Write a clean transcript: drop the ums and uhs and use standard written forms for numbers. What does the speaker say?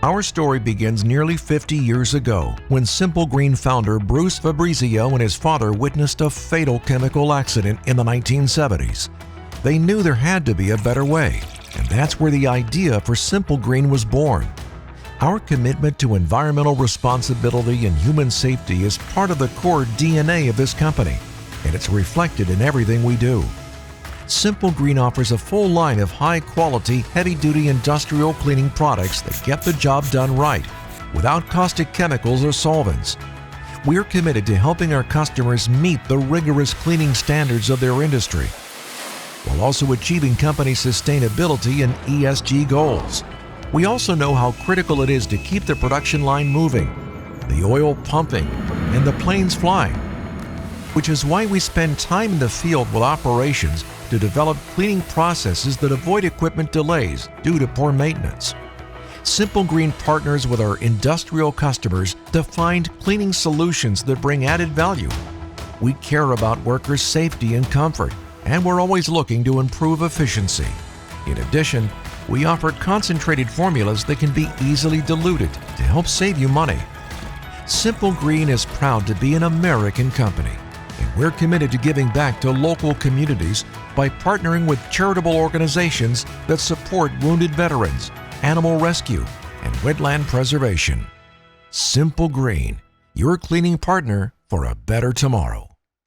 Our story begins nearly 50 years ago when Simple Green founder Bruce Fabrizio and his father witnessed a fatal chemical accident in the 1970s. They knew there had to be a better way, and that's where the idea for Simple Green was born. Our commitment to environmental responsibility and human safety is part of the core DNA of this company, and it's reflected in everything we do. Simple Green offers a full line of high-quality, heavy-duty industrial cleaning products that get the job done right, without caustic chemicals or solvents. We're committed to helping our customers meet the rigorous cleaning standards of their industry, while also achieving company sustainability and ESG goals. We also know how critical it is to keep the production line moving, the oil pumping, and the planes flying, which is why we spend time in the field with operations to develop cleaning processes that avoid equipment delays due to poor maintenance. Simple Green partners with our industrial customers to find cleaning solutions that bring added value. We care about workers' safety and comfort, and we're always looking to improve efficiency. In addition, we offer concentrated formulas that can be easily diluted to help save you money. Simple Green is proud to be an American company, and we're committed to giving back to local communities by partnering with charitable organizations that support wounded veterans, animal rescue, and wetland preservation. Simple Green, your cleaning partner for a better tomorrow.